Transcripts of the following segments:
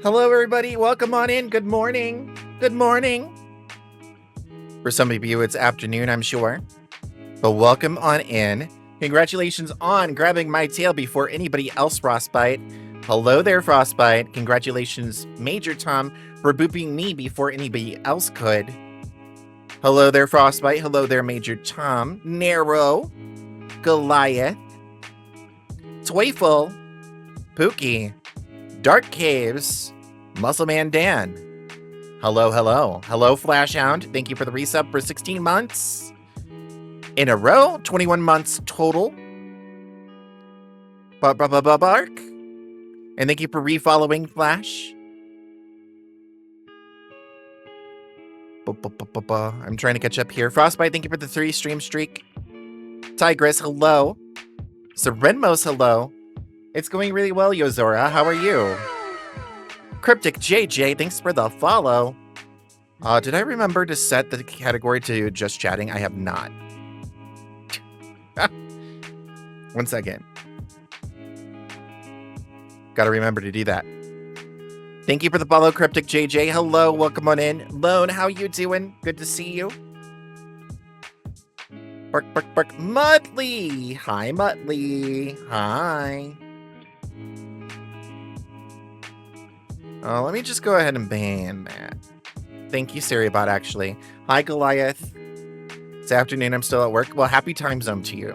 Hello, everybody. Welcome on in. Good morning. Good morning. For some of you, it's afternoon, I'm sure. But welcome on in. Congratulations on grabbing my tail before anybody else, Frostbite. Hello there, Frostbite. Congratulations, Major Tom, for booping me before anybody else could. Hello there, Frostbite. Hello there, Major Tom. Narrow. Goliath. Toyful. Pookie. Dark Caves. Muscleman Dan. Hello, hello. Hello, Flashhound. Thank you for the resub for 16 months. In a row, 21 months total. Bark. And thank you for refollowing Flash. I'm trying to catch up here. Frostbite, thank you for the 3 stream streak. Tigress, hello. Serenmos, hello. It's going really well, Yozora. How are you? Cryptic JJ, thanks for the follow. Did I remember to set the category to just chatting? I have not. 1 second. Gotta remember to do that. Thank you for the follow, Cryptic JJ. Hello, welcome on in. Lone, how you doing? Good to see you. Bark. Mudley. Hi, Mudley. Hi. Let me just go ahead and ban that. Thank you, Saribot, actually. Hi, Goliath. It's afternoon. I'm still at work. Well, happy time zone to you.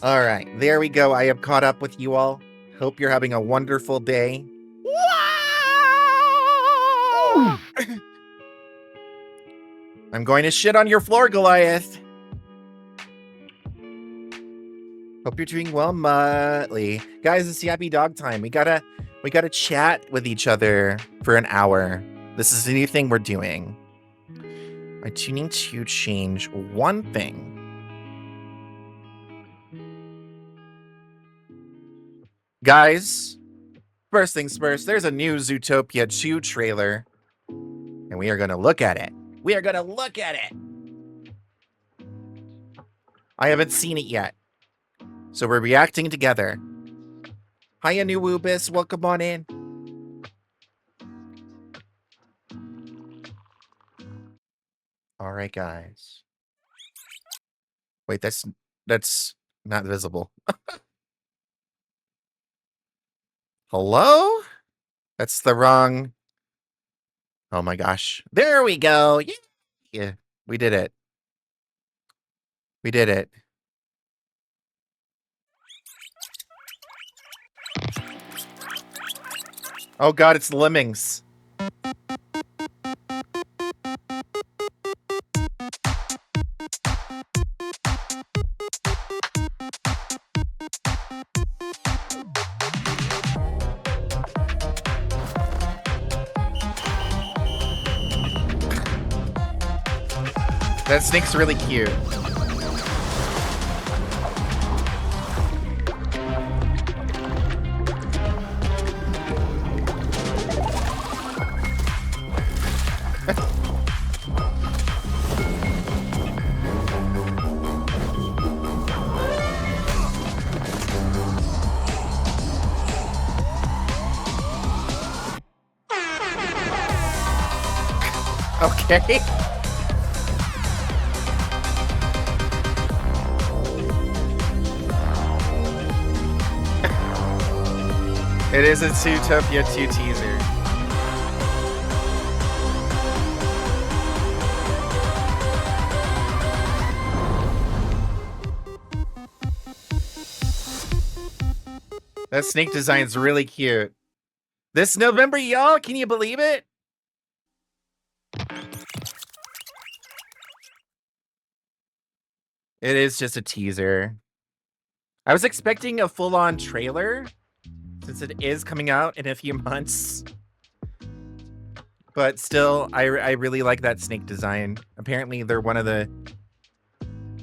All right. There we go. I have caught up with you all. Hope you're having a wonderful day. I'm going to shit on your floor, Goliath. Hope you're doing well, Muttley. Guys, it's Yappy Dog time. We gotta chat with each other for an hour. This is a new thing we're doing. I do need to change one thing. Guys, first things first, there's a new Zootopia 2 trailer. And we are gonna look at it. We are gonna look at it. I haven't seen it yet. So we're reacting together. Hiya, New Woobus. Welcome on in. All right, guys. Wait, that's not visible. Hello? That's the wrong... Oh my gosh. There we go. Yeah, we did it. We did it. Oh god, it's lemmings. That snake's really cute. Okay. It is a Zootopia 2 teaser. That snake design's really cute. This November, y'all, can you believe it? It is just a teaser. I was expecting a full-on trailer, since it is coming out in a few months. But still, I really like that snake design. Apparently, they're one of the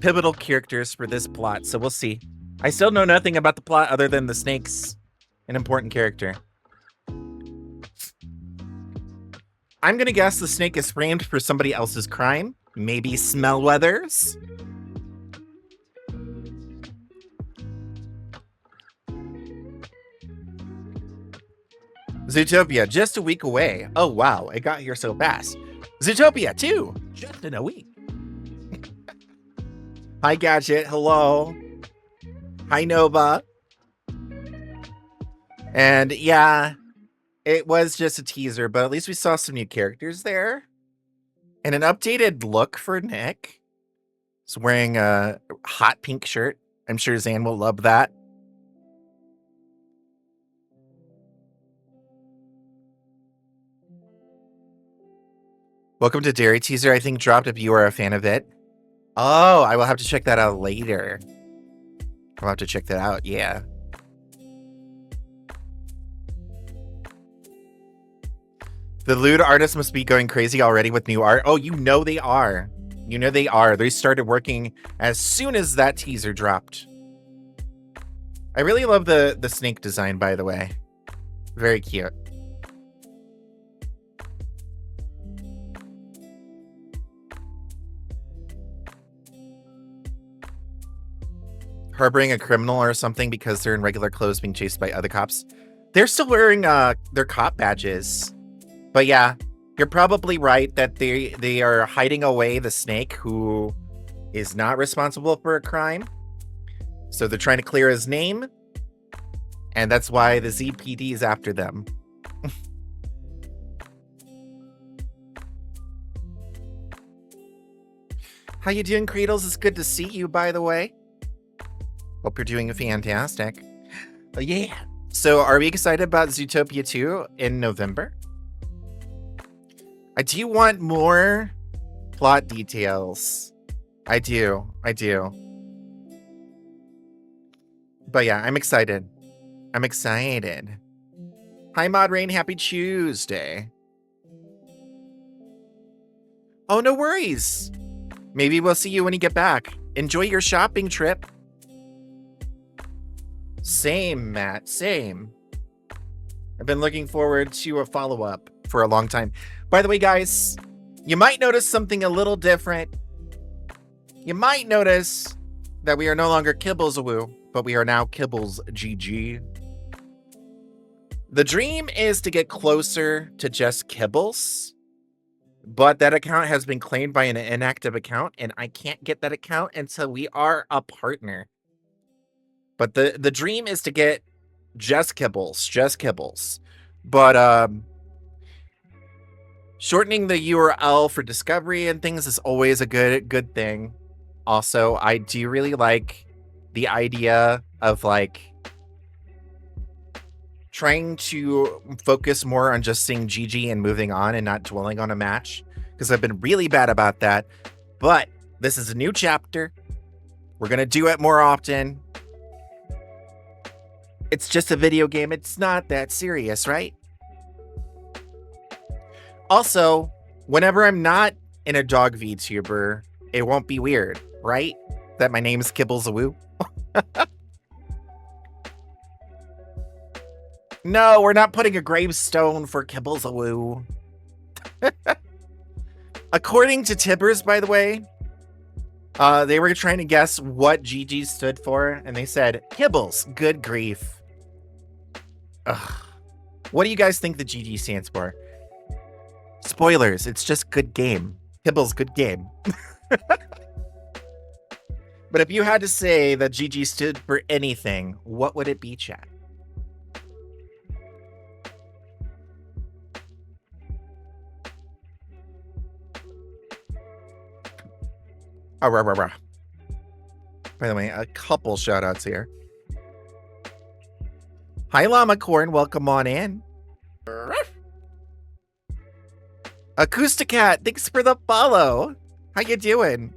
pivotal characters for this plot, so we'll see. I still know nothing about the plot other than the snake's an important character. I'm gonna guess the snake is framed for somebody else's crime. Maybe Smellweathers? Zootopia, just a week away. Oh, wow. It got here so fast. Zootopia 2, just in a week. Hi, Gadget. Hello. Hi, Nova. And yeah, it was just a teaser, but at least we saw some new characters there. And an updated look for Nick. He's wearing a hot pink shirt. I'm sure Zan will love that. Welcome to Dairy Teaser. I think dropped if you are a fan of it. Oh, I will have to check that out later. I'll have to check that out, yeah. The lewd artists must be going crazy already with new art. Oh, you know they are. You know they are. They started working as soon as that teaser dropped. I really love the snake design, by the way. Very cute. Harboring a criminal or something because they're in regular clothes being chased by other cops. They're still wearing their cop badges. But yeah, you're probably right that they are hiding away the snake who is not responsible for a crime. So they're trying to clear his name. And that's why the ZPD is after them. How you doing, Cradles? It's good to see you, by the way. Hope you're doing fantastic. Yeah. So are we excited about Zootopia 2 in November? I do want more plot details. I do. But yeah, I'm excited. I'm excited. Hi, Mod Rain. Happy Tuesday. Oh, no worries. Maybe we'll see you when you get back. Enjoy your shopping trip. Same, Matt. Same. I've been looking forward to a follow-up for a long time. By the way, guys, you might notice something a little different. You might notice that we are no longer KibblesGG, but we are now KibblesGG. The dream is to get closer to just Kibbles, but that account has been claimed by an inactive account, and I can't get that account until we are a partner. But the dream is to get just Kibbles. But shortening the URL for discovery and things is always a good thing. Also, I do really like the idea of like trying to focus more on just saying GG and moving on and not dwelling on a match, because I've been really bad about that. But this is a new chapter. We're gonna do it more often. It's just a video game. It's not that serious, right? Also, whenever I'm not in a dog VTuber, it won't be weird, right? That my name's KibblesGG. No, we're not putting a gravestone for KibblesGG. According to Tibbers, by the way, they were trying to guess what GG stood for, and they said, Kibbles, good grief. Ugh. What do you guys think the GG stands for? Spoilers, it's just good game. Kibbles, good game. But if you had to say that GG stood for anything, what would it be, chat? Oh, rah, rah, rah. By the way, a couple shout outs here. Hi, Llama Corn. Welcome on in. Acousticat, thanks for the follow. How you doing?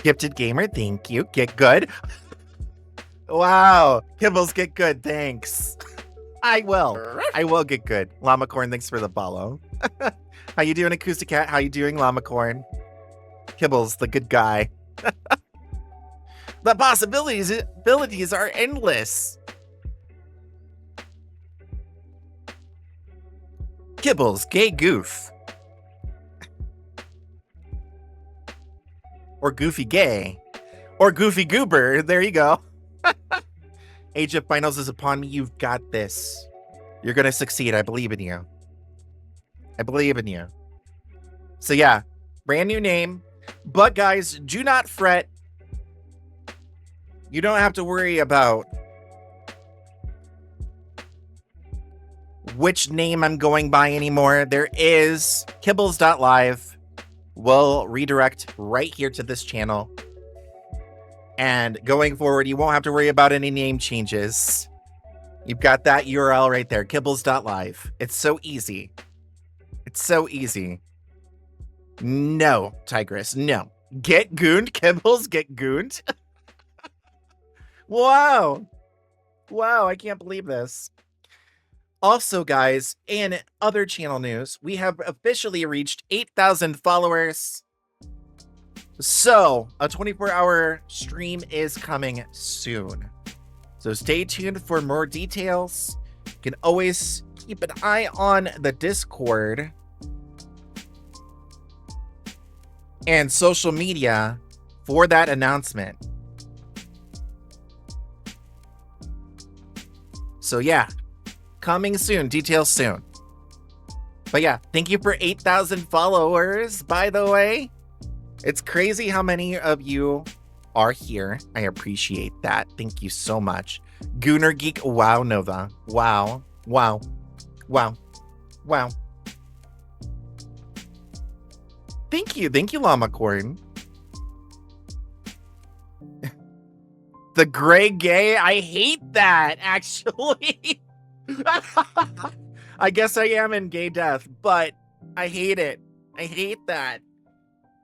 Gifted Gamer, thank you. Get good. Wow. Kibbles, get good. Thanks. I will get good. Llama Corn, thanks for the follow. How you doing, Acousticat? How you doing, Llama Corn? Kibbles, the good guy. The abilities are endless. Kibbles, gay goof. Or goofy gay. Or goofy goober. There you go. Age of Finals is upon me. You've got this. You're going to succeed. I believe in you. I believe in you. So yeah, brand new name. But guys, do not fret. You don't have to worry about which name I'm going by anymore. There is Kibbles.live. Will redirect right here to this channel. And going forward, you won't have to worry about any name changes. You've got that URL right there, Kibbles.live. It's so easy. It's so easy. No, Tigress, no. Get gooned, Kibbles, get gooned. Wow. Wow, I can't believe this. Also, guys, in other channel news, we have officially reached 8,000 followers. So, a 24-hour stream is coming soon. So stay tuned for more details. You can always keep an eye on the Discord and social media for that announcement. So yeah, coming soon, details soon. But yeah, thank you for 8,000 followers, by the way. It's crazy how many of you are here. I appreciate that. Thank you so much. Gooner Geek, wow, Nova. Wow, wow, wow, wow. Thank you, Llama Corn. The gray gay, I hate that, actually. I guess I am in gay death, but I hate it. I hate that.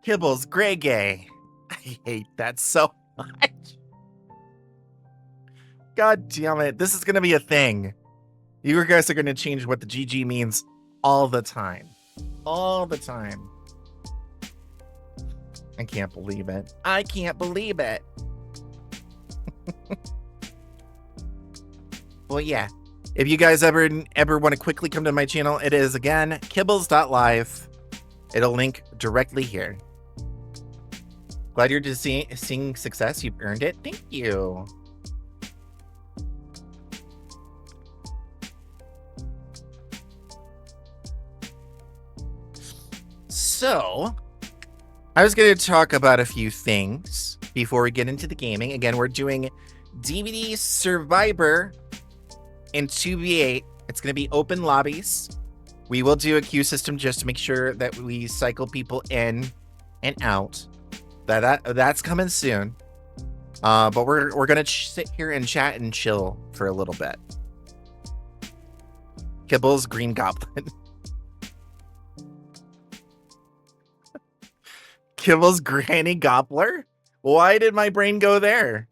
Kibbles, gray gay. I hate that so much. God damn it. This is going to be a thing. You guys are going to change what the GG means all the time. All the time. I can't believe it. I can't believe it. Well, yeah. If you guys ever want to quickly come to my channel, it is, again, Kibbles.live. It'll link directly here. Glad you're just seeing success. You've earned it. Thank you. So, I was going to talk about a few things before we get into the gaming. Again, we're doing DVD Survivor in 2v8. It's going to be open lobbies. We will do a queue system just to make sure that we cycle people in and out. That's coming soon. But we're gonna sit here and chat and chill for a little bit. Kibbles, Green Goblin. Kibbles, Granny Gobbler? Why did my brain go there?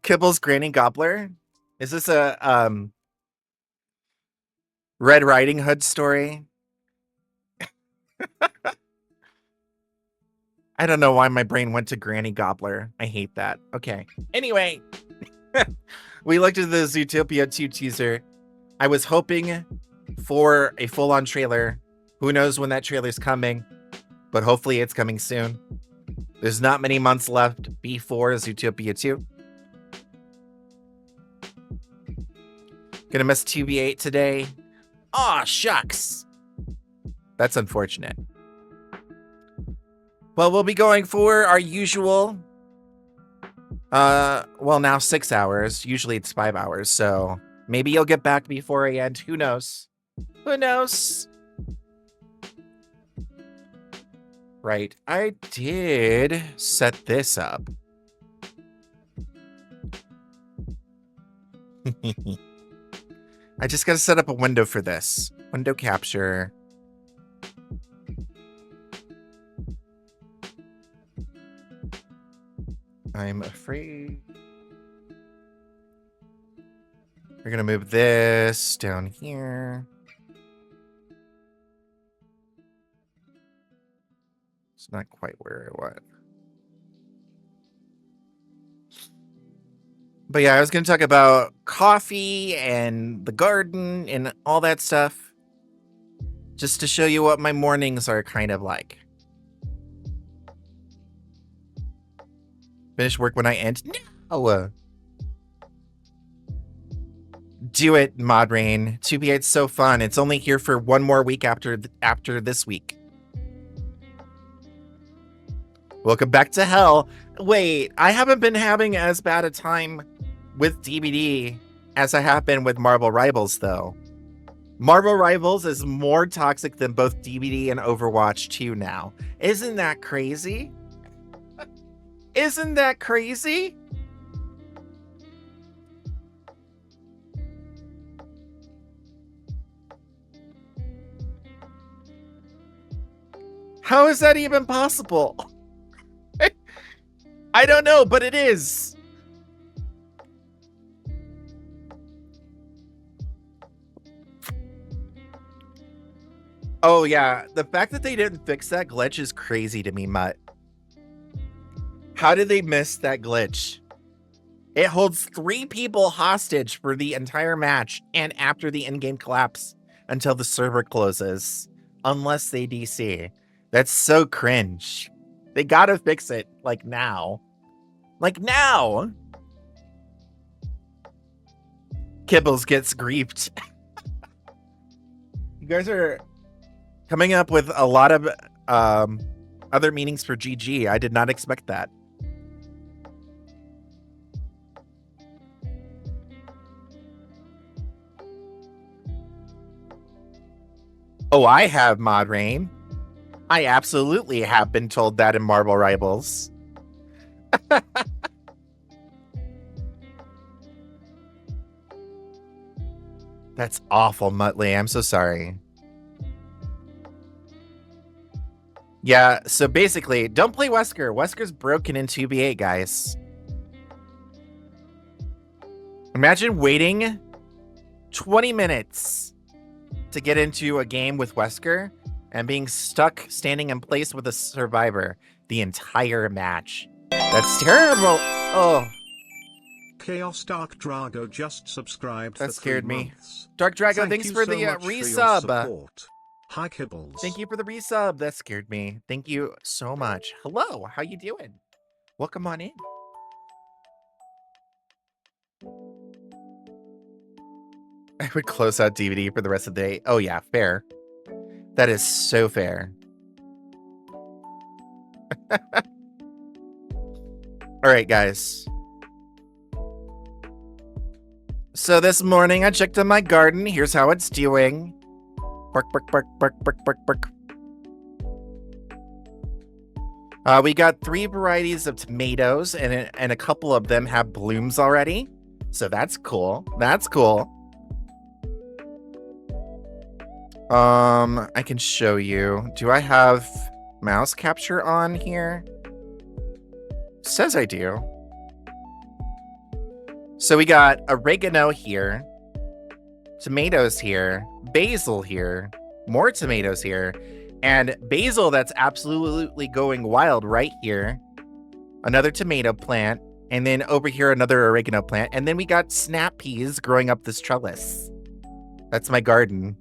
Kibbles, Granny Gobbler? Is this a Red Riding Hood story? I don't know why my brain went to Granny Gobbler. I hate that. Okay. Anyway, we looked at the Zootopia 2 teaser. I was hoping for a full-on trailer. Who knows when that trailer's coming, but hopefully it's coming soon. There's not many months left before Zootopia 2. Gonna miss 2v8 today. Aw, shucks. That's unfortunate. Well, we'll be going for our usual, well, now 6 hours. Usually it's 5 hours, so maybe you'll get back before I end. Who knows? Who knows? Right, I did set this up. I just gotta set up a window for this. Window capture. I'm afraid. We're gonna move this down here. It's not quite where I want. But yeah, I was gonna talk about coffee and the garden and all that stuff. Just to show you what my mornings are kind of like. Finish work when I end? No! Do it, Mod Rain. 2B8's so fun. It's only here for one more week after this week. Welcome back to hell. Wait, I haven't been having as bad a time with DBD as I have been with Marvel Rivals, though. Marvel Rivals is more toxic than both DBD and Overwatch 2 now. Isn't that crazy? Isn't that crazy? How is that even possible? I don't know, but it is. Oh, yeah. The fact that they didn't fix that glitch is crazy to me, Mutt. How did they miss that glitch? It holds 3 people hostage for the entire match and after the in-game collapse until the server closes, unless they DC. That's so cringe. They gotta fix it, like, now. Like, now! Kibbles gets griefed. You guys are coming up with a lot of other meanings for GG. I did not expect that. Oh, I have, Mod Rain. I absolutely have been told that in Marvel Rivals. That's awful, Muttley. I'm so sorry. Yeah, so basically, don't play Wesker. Wesker's broken in 2v8, guys. Imagine waiting 20 minutes to get into a game with Wesker and being stuck standing in place with a survivor the entire match. That's terrible. Oh. Chaos Dark Drago just subscribed. That scared me. Months. Dark Drago, thanks for the resub. Hi, Kibbles. Thank you for the resub. That scared me. Thank you so much. Hello, how you doing? Welcome on in. I would close out DVD for the rest of the day. Oh yeah, fair. That is so fair. All right, guys. So this morning I checked on my garden. Here's how it's doing. Bark, bark, bark, bark, bark, bark, bark. We got 3 varieties of tomatoes, and a couple of them have blooms already. So that's cool. That's cool. I can show you. Do I have mouse capture on here? Says I do. So we got oregano here, tomatoes here, basil here, more tomatoes here, and basil that's absolutely going wild right here. Another tomato plant, and then over here another oregano plant, and then we got snap peas growing up this trellis. That's my garden.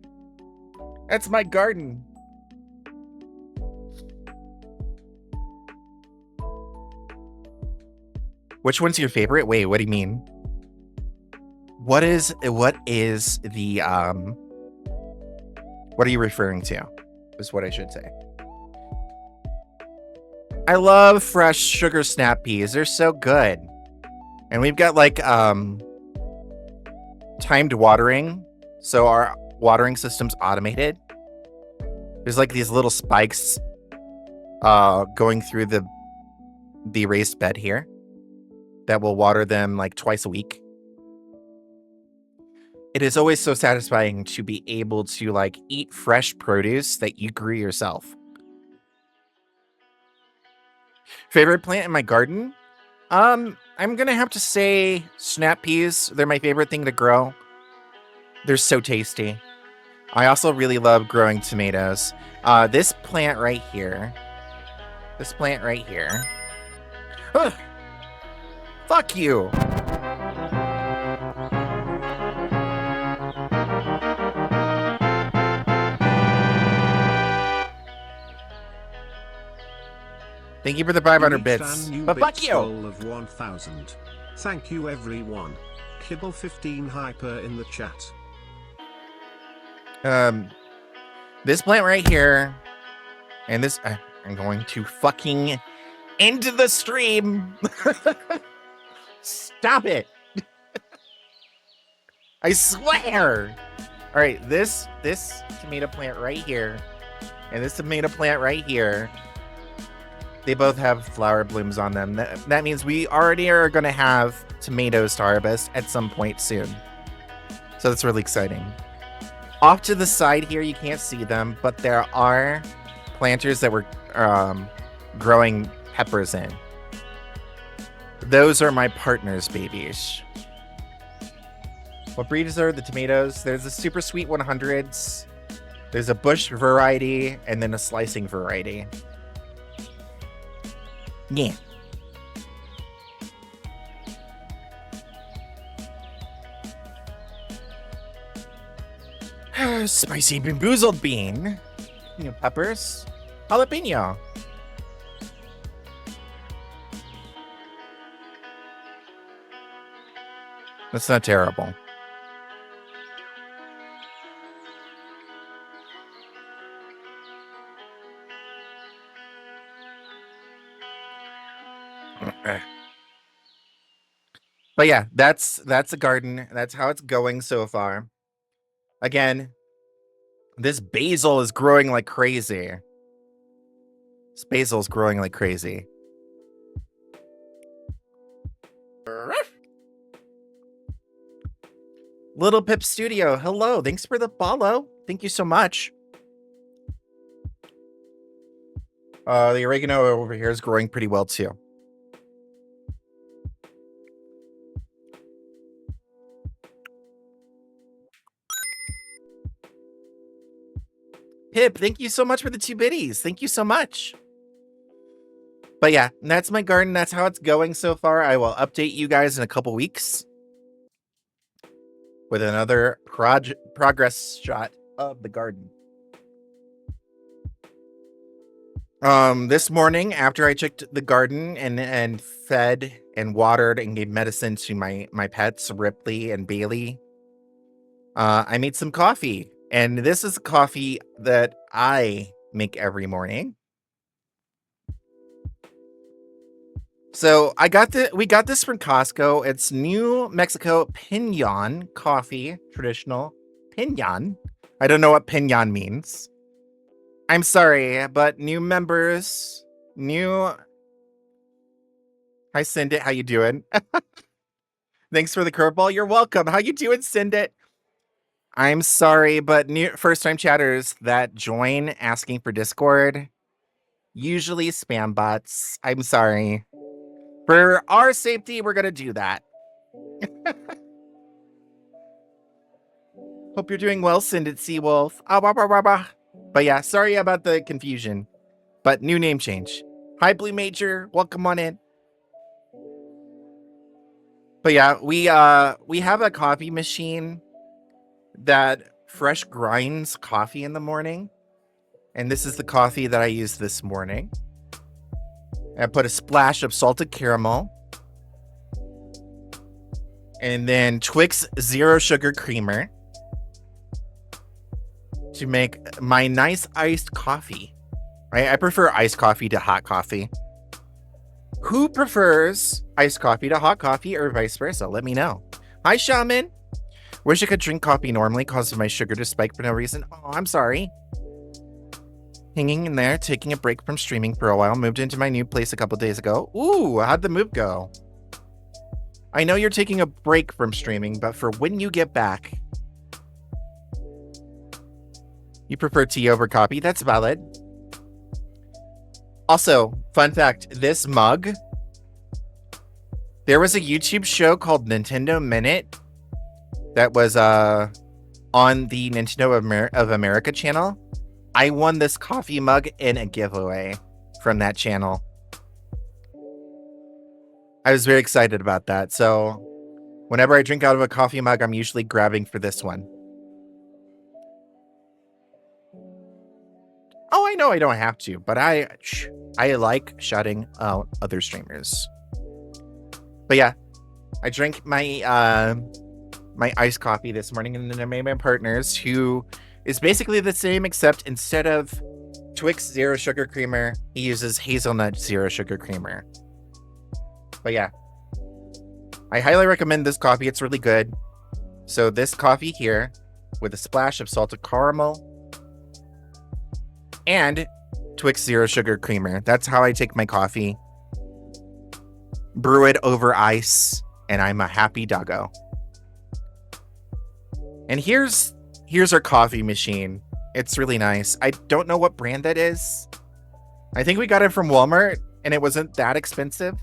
That's my garden. Which one's your favorite? Wait, what do you mean? What is the what are you referring to? Is what I should say. I love fresh sugar snap peas. They're so good. And we've got like timed watering. So our watering system's automated. There's like these little spikes going through the raised bed here that will water them like twice a week. It is always so satisfying to be able to like eat fresh produce that you grew yourself. Favorite plant in my garden? I'm gonna have to say snap peas. They're my favorite thing to grow. They're so tasty. I also really love growing tomatoes. This plant right here. This plant right here. Ugh. Fuck you. Thank you for the 500 Reached bits. our new But bit fuck you! goal of 1,000. Thank you everyone. Kibble 15 hyper in the chat. This plant right here, and this, I'm going to fucking end the stream. Stop it. I swear. All right, this tomato plant right here, and this tomato plant right here, they both have flower blooms on them. That means we already are going to have tomatoes to harvest at some point soon. So that's really exciting. Off to the side here, you can't see them, but there are planters that we're growing peppers in. Those are my partner's babies. What breeds are the tomatoes? There's the super sweet 100s. There's a bush variety and then a slicing variety. Yeah. Spicy bamboozled bean. Peppers. Jalapeno. That's not terrible. But yeah, that's a garden. That's how it's going so far. Again, this basil is growing like crazy. This basil is growing like crazy. Little Pip Studio, hello. Thanks for the follow. Thank you so much. The oregano over here is growing pretty well too. Pip, thank you so much for the 2 biddies. Thank you so much. But yeah, that's my garden. That's how it's going so far. I will update you guys in a couple weeks with another progress shot of the garden. This morning, after I checked the garden and fed and watered and gave medicine to my pets, Ripley and Bailey, I made some coffee. And this is coffee that I make every morning. So we got this from Costco. It's New Mexico Pinon coffee, traditional pinon. I don't know what pinon means. I'm sorry, but new members, Hi Sindit, how you doing? Thanks for the curveball. You're welcome. How you doing, Sindit? I'm sorry, but new first-time chatters that join asking for Discord, usually spam bots. I'm sorry. For our safety, we're gonna do that. Hope you're doing well, Sindit Seawolf. But yeah, sorry about the confusion. But new name change. Hi, Blue Major. Welcome on in. But yeah, we have a coffee machine that fresh grinds coffee in the morning. And this is the coffee that I used this morning. I put a splash of salted caramel. And then Twix Zero Sugar Creamer to make my nice iced coffee. I prefer iced coffee to hot coffee. Who prefers iced coffee to hot coffee or vice versa? Let me know. Hi, Shaman. Wish I could drink coffee normally, causes my sugar to spike for no reason. Oh, I'm sorry. Hanging in there, taking a break from streaming for a while. Moved into my new place a couple days ago. Ooh, how'd the move go? I know you're taking a break from streaming, but for when you get back, you prefer tea over coffee. That's valid. Also, fun fact, this mug, there was a YouTube show called Nintendo Minute that was on the Nintendo of America channel. I won this coffee mug in a giveaway from that channel. I was very excited about that. So whenever I drink out of a coffee mug, I'm usually grabbing for this one. Oh, I know I don't have to, but I like shouting out other streamers. But yeah, I drank my my iced coffee this morning, and then I made my partner's, who is basically the same, except instead of Twix Zero Sugar Creamer, he uses Hazelnut Zero Sugar Creamer. But yeah, I highly recommend this coffee. It's really good. So this coffee here, with a splash of salted caramel and Twix Zero Sugar Creamer. That's how I take my coffee. Brew it over ice, and I'm a happy doggo. And here's our coffee machine. It's really nice. I don't know what brand that is. I think we got it from Walmart, and it wasn't that expensive.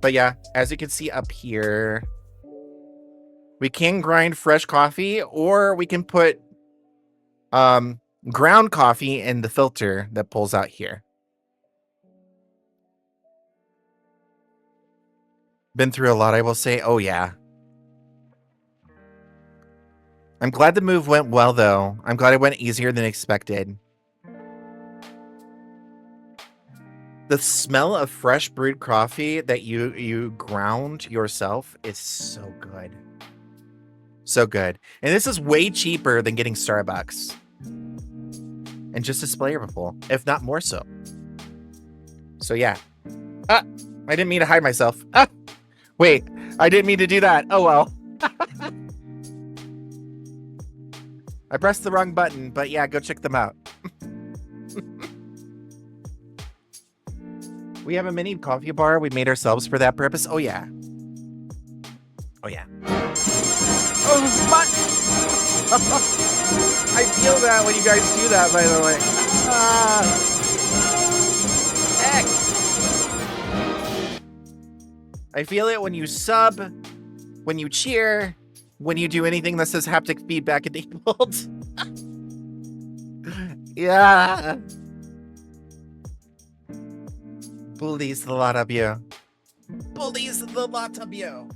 But yeah, as you can see up here, we can grind fresh coffee, or we can put ground coffee in the filter that pulls out here. Been through a lot, I will say. Oh yeah. I'm glad the move went well, though. I'm glad it went easier than expected. The smell of fresh brewed coffee that you ground yourself is so good. So good. And this is way cheaper than getting Starbucks. And just as flavorful, if not more so. So yeah. I didn't mean to hide myself. Wait, I didn't mean to do that. Oh well. I pressed the wrong button, but yeah, go check them out. We have a mini coffee bar we made ourselves for that purpose. Oh yeah. Oh yeah. Oh, what? I feel that when you guys do that, by the way. Heck. I feel it when you sub, when you cheer, when you do anything that says haptic feedback enabled. Yeah. Bullies the lot of you. Bullies the lot of you.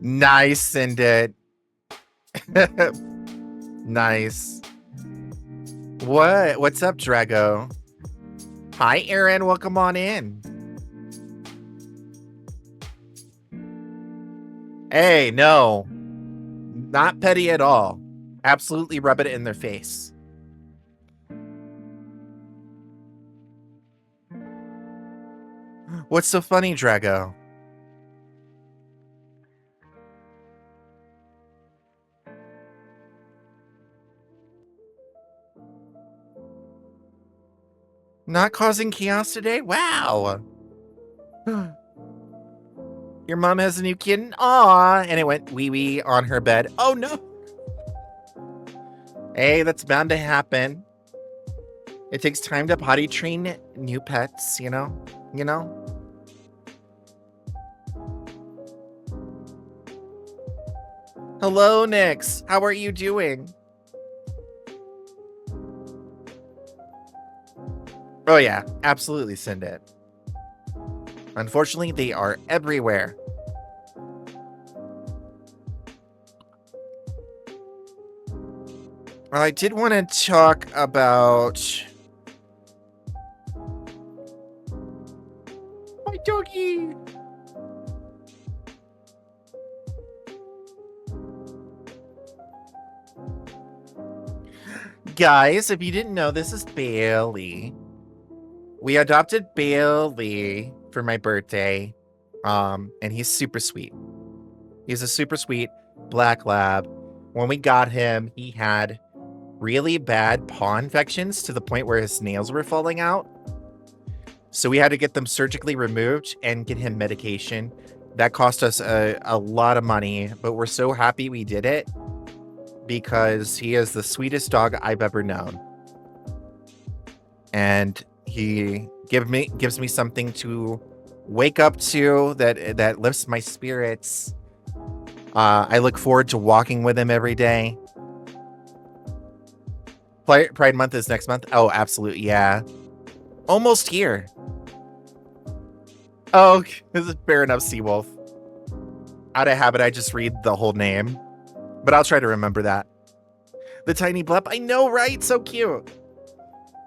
Nice, send it. Nice. What's up, Drago? Hi, Aaron. Welcome on in. Hey, no. Not petty at all. Absolutely rub it in their face. What's so funny, Drago? Not causing chaos today? Wow. Your mom has a new kitten? Aw. And it went wee-wee on her bed. Oh, no. Hey, that's bound to happen. It takes time to potty train new pets, you know? You know? Hello, Nyx. How are you doing? Oh yeah, absolutely send it. Unfortunately, they are everywhere. Well, I did want to talk about my doggy. Guys, if you didn't know, this is Bailey. We adopted Bailey for my birthday, and he's super sweet. He's a super sweet black lab. When we got him, he had really bad paw infections to the point where his nails were falling out. So we had to get them surgically removed and get him medication. That cost us a lot of money, but we're so happy we did it because he is the sweetest dog I've ever known. And he gives me something to wake up to that lifts my spirits. I look forward to walking with him every day. Pride Month is next month. Oh, absolutely, yeah. Almost here. Oh, this is fair enough, Seawolf. Out of habit, I just read the whole name. But I'll try to remember that. The tiny blup. I know, right? So cute.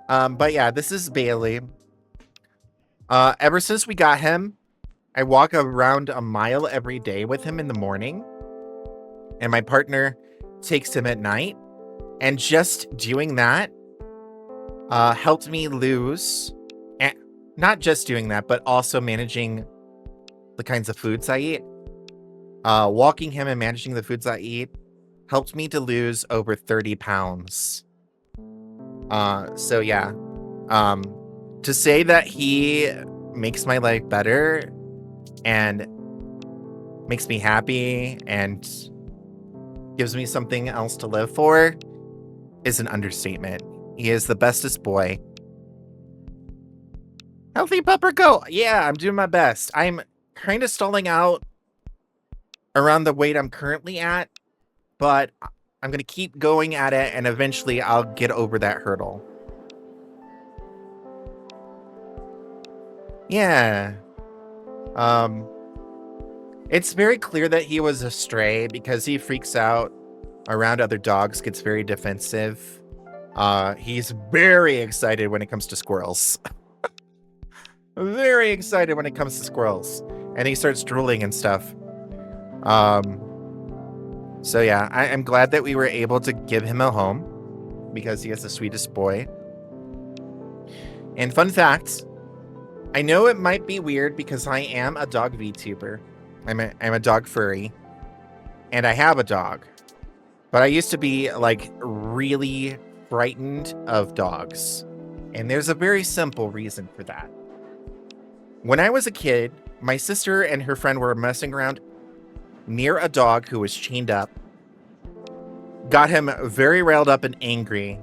But yeah, this is Bailey. Ever since we got him, I walk around a mile every day with him in the morning. And my partner takes him at night. And just doing that helped me lose. And not just doing that, but also managing the kinds of foods I eat. Walking him and managing the foods I eat helped me to lose over 30 pounds. So yeah. To say that he makes my life better and makes me happy and gives me something else to live for is an understatement. He is the bestest boy. Healthy pupper go. Yeah, I'm doing my best. I'm kind of stalling out around the weight I'm currently at, but I'm going to keep going at it, and eventually I'll get over that hurdle. Yeah. It's very clear that he was a stray because he freaks out around other dogs, gets very defensive. He's very excited when it comes to squirrels. Very excited when it comes to squirrels. And he starts drooling and stuff. So yeah, I'm glad that we were able to give him a home because he is the sweetest boy. And fun fact, I know it might be weird because I am a dog VTuber. I'm a dog furry, and I have a dog. But I used to be like really frightened of dogs. And there's a very simple reason for that. When I was a kid, my sister and her friend were messing around near a dog who was chained up, got him very riled up and angry,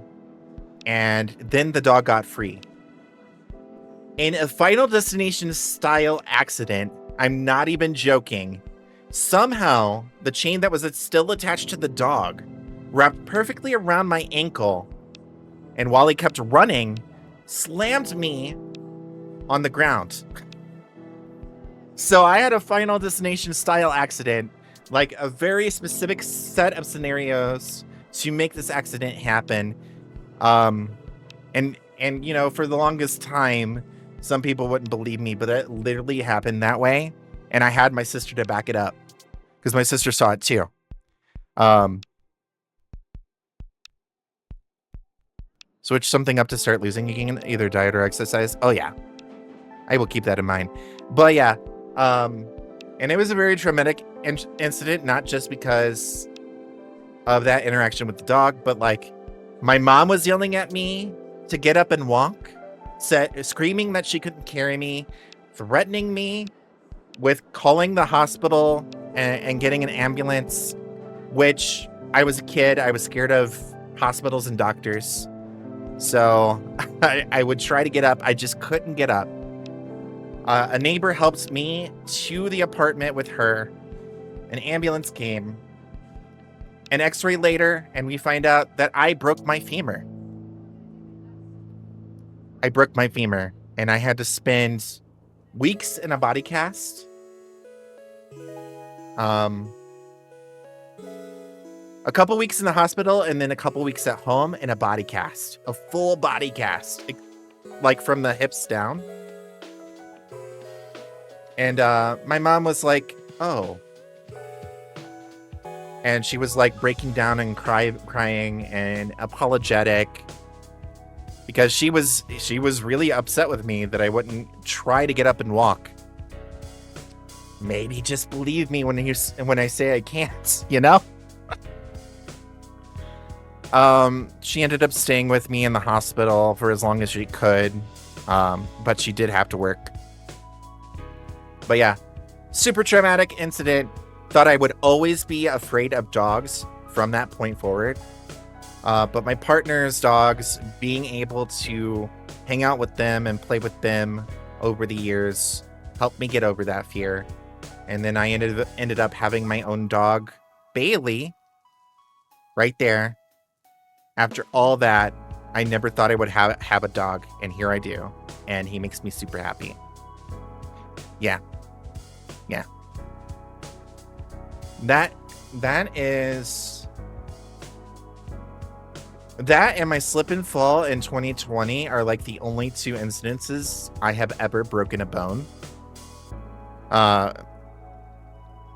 and then the dog got free. In a Final Destination style accident, I'm not even joking, somehow the chain that was still attached to the dog wrapped perfectly around my ankle, and while he kept running, slammed me on the ground. So I had a Final Destination style accident, like a very specific set of scenarios to make this accident happen. And you know, for the longest time, some people wouldn't believe me, but it literally happened that way. And I had my sister to back it up because my sister saw it too. Switch something up to start losing again, either diet or exercise. Oh yeah, I will keep that in mind. But yeah, and it was a very traumatic incident, not just because of that interaction with the dog, but like my mom was yelling at me to get up and walk, screaming that she couldn't carry me, threatening me with calling the hospital and getting an ambulance, which I was a kid. I was scared of hospitals and doctors. So I would try to get up. I just couldn't get up. A neighbor helped me to the apartment with her. An ambulance came. An x-ray later, and we find out that I broke my femur. I broke my femur, and I had to spend weeks in a body cast. A couple weeks in the hospital, and then a couple weeks at home in a body cast. A full body cast. Like from the hips down. And my mom was like, oh. And she was like breaking down and crying and apologetic. Because she was really upset with me that I wouldn't try to get up and walk. Maybe just believe me when I say I can't, you know? She ended up staying with me in the hospital for as long as she could. But she did have to work. But yeah, super traumatic incident. Thought I would always be afraid of dogs from that point forward. But my partner's dogs, being able to hang out with them and play with them over the years helped me get over that fear. And then I ended up having my own dog, Bailey, right there. After all that, I never thought I would have a dog, and here I do. And he makes me super happy. Yeah. That is That and my slip and fall in 2020 are like the only two incidences I have ever broken a bone.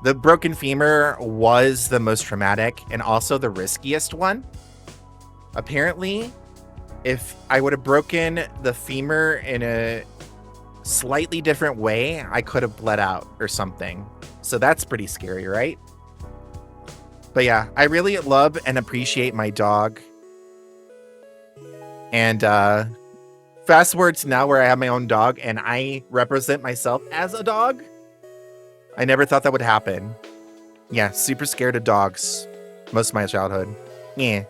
The broken femur was the most traumatic and also the riskiest one. Apparently, if I would have broken the femur in a slightly different way, I could have bled out or something. So that's pretty scary, right? But yeah, I really love and appreciate my dog. And fast forward to now where I have my own dog and I represent myself as a dog. I never thought that would happen. Yeah, super scared of dogs most of my childhood. Yeah.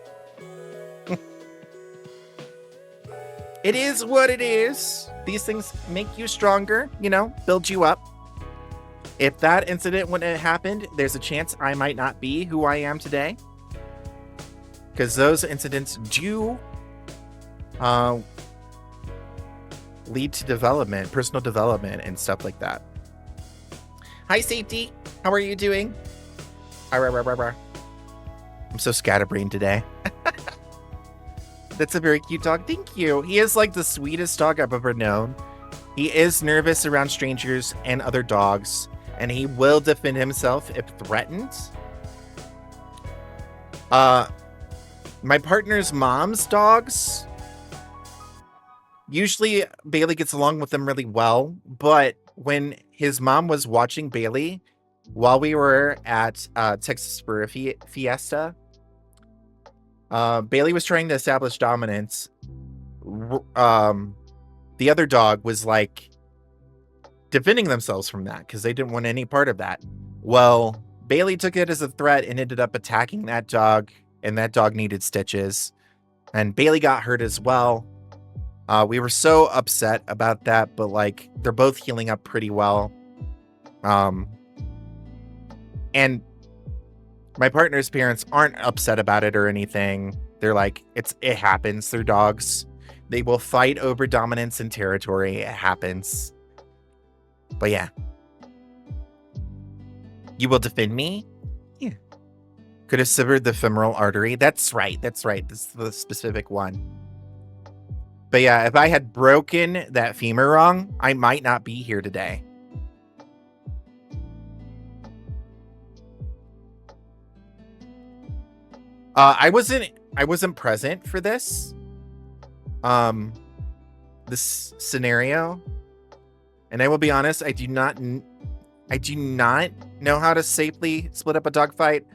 It is what it is. These things make you stronger, you know, build you up. If that incident wouldn't have happened, there's a chance I might not be who I am today. Because those incidents do lead to development, personal development, and stuff like that. Hi, Safety. How are you doing? I'm so scatterbrained today. That's a very cute dog. Thank you. He is like the sweetest dog I've ever known. He is nervous around strangers and other dogs, and he will defend himself if threatened. My partner's mom's dogs, usually Bailey gets along with them really well, but when his mom was watching Bailey while we were at Texas Furry Fiesta, Bailey was trying to establish dominance. The other dog was like defending themselves from that because they didn't want any part of that. Well, Bailey took it as a threat and ended up attacking that dog, and that dog needed stitches. And Bailey got hurt as well. We were so upset about that, but like they're both healing up pretty well. And my partner's parents aren't upset about it or anything. They're like, it happens. They're dogs. They will fight over dominance and territory. It happens. But yeah. You will defend me? Yeah. Could have severed the femoral artery. That's right. That's right. This is the specific one. But yeah, if I had broken that femur wrong, I might not be here today. I wasn't present for this scenario, and I will be honest, I do not know how to safely split up a dog fight,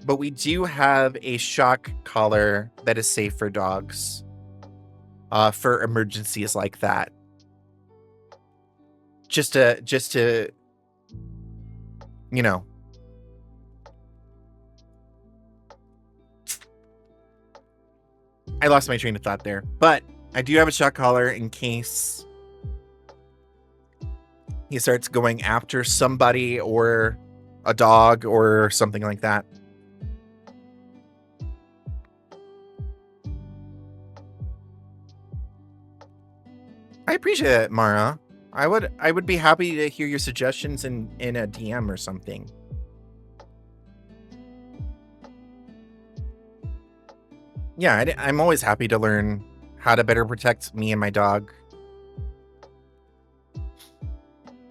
but we do have a shock collar that is safe for dogs for emergencies like that. Just to you know. I lost my train of thought there, but I do have a shock collar in case he starts going after somebody or a dog or something like that. I appreciate it, Mara. I would be happy to hear your suggestions in a DM or something. Yeah, I'm always happy to learn how to better protect me and my dog.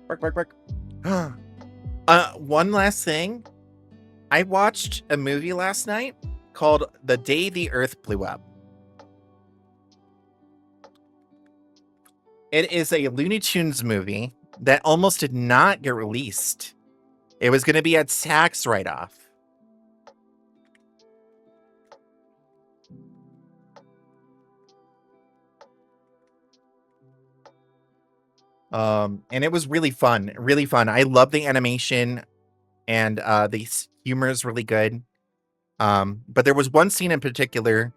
Bark, bark, bark. One last thing. I watched a movie last night called The Day the Earth Blew Up. It is a Looney Tunes movie that almost did not get released. It was going to be a tax write-off. And it was really fun, really fun. I love the animation, and the humor is really good. But there was one scene in particular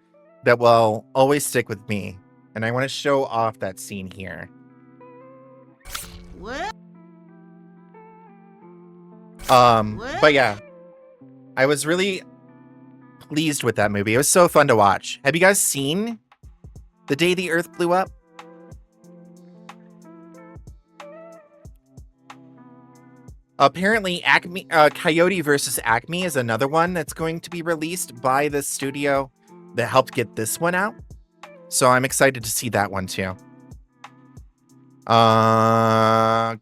that will always stick with me, and I want to show off that scene here. What? But yeah, I was really pleased with that movie. It was so fun to watch. Have you guys seen The Day the Earth Blew Up? Apparently, Acme, Coyote versus Acme is another one that's going to be released by the studio. that helped get this one out. So I'm excited to see that one too.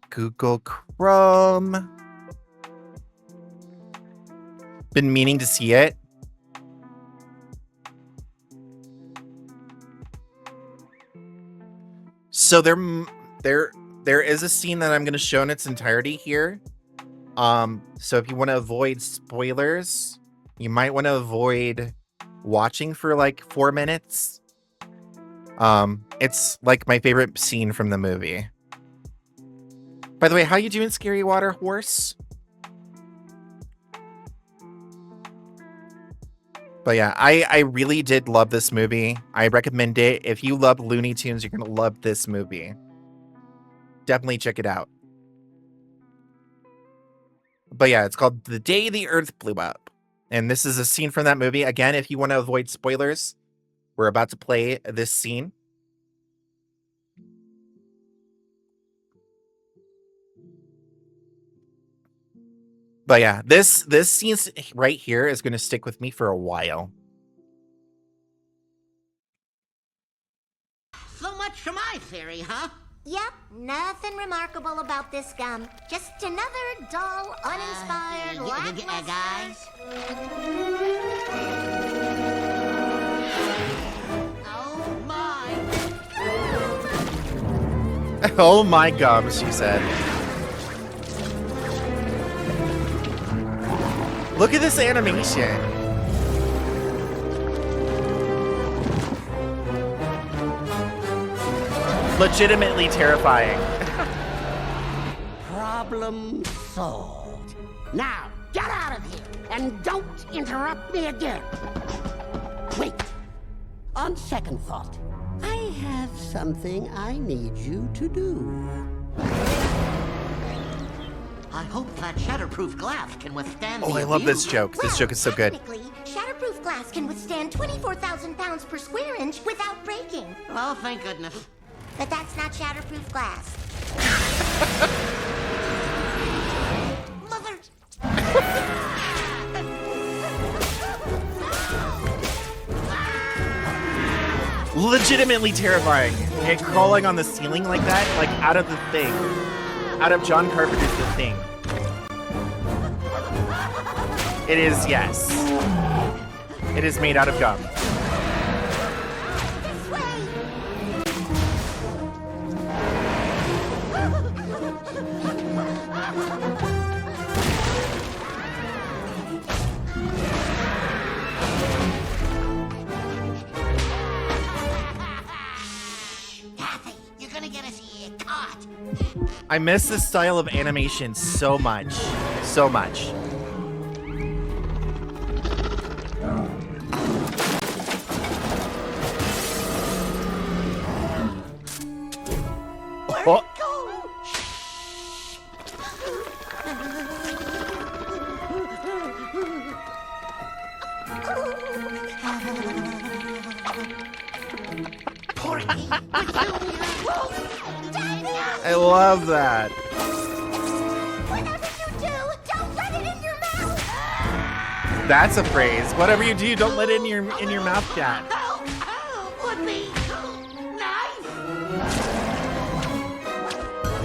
Google Chrome. Been meaning to see it. So there is a scene that I'm going to show in its entirety here. So if you want to avoid spoilers, you might want to avoid watching for like 4 minutes. It's like my favorite scene from the movie. By the way, how you doing, Scary Water Horse? But yeah, I really did love this movie. I recommend it. If you love Looney Tunes, you're going to love this movie. Definitely check it out. But yeah, it's called The Day the Earth Blew Up. And this is a scene from that movie. Again, if you want to avoid spoilers, we're about to play this scene. But yeah, this scene right here is going to stick with me for a while. So much for my theory, huh? Yep, nothing remarkable about this gum. Just another dull, uninspired, lackluster... Guys? Oh my! Oh my gum, she said. Look at this animation. Legitimately terrifying. Problem solved. Now, get out of here and don't interrupt me again. Wait. On second thought, I have something I need you to do. I hope that shatterproof glass can withstand Oh, I love this joke. This joke is so good. Technically, shatterproof glass can withstand 24,000 pounds per square inch without breaking. Oh, thank goodness. But that's not shatterproof glass. Mother! Legitimately terrifying. And crawling on the ceiling like that, like out of The Thing. Out of John Carpenter's The Thing. It is, yes. It is made out of gum. I miss this style of animation so much. So much. Oh. I love that. Whatever you do, don't let it in your mouth. That's a phrase. Whatever you do, don't let it in your mouth, Cat. Would be nice.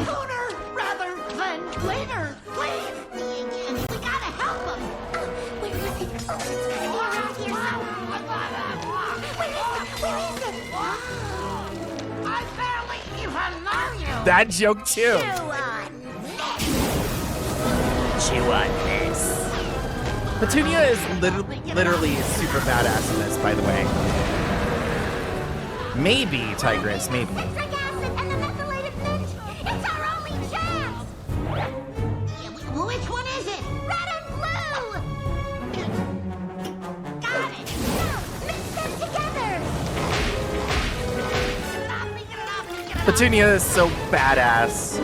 Sooner rather than later, please. We gotta help him. Where is it? Oh, it's gotta be around here somewhere. Where is it? I barely even know you. That joke too. Chew on this. Petunia is literally super badass in this, by the way. Maybe, Tigress, maybe. Citric acid and the methylated mint. It's our only chance. Which one is it? Red and blue. Got it. Now, mix them together. Petunia is so badass.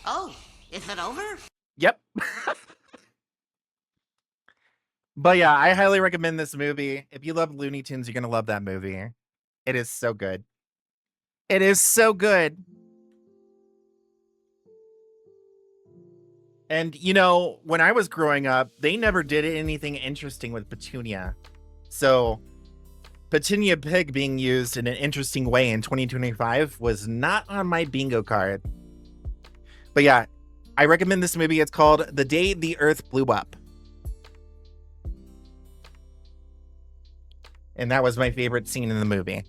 Oh, is it over? But yeah, I highly recommend this movie. If you love Looney Tunes, you're going to love that movie. It is so good. It is so good. And, you know, when I was growing up, they never did anything interesting with Petunia. So, Petunia Pig being used in an interesting way in 2025 was not on my bingo card. But yeah, I recommend this movie. It's called The Day the Earth Blew Up. And that was my favorite scene in the movie.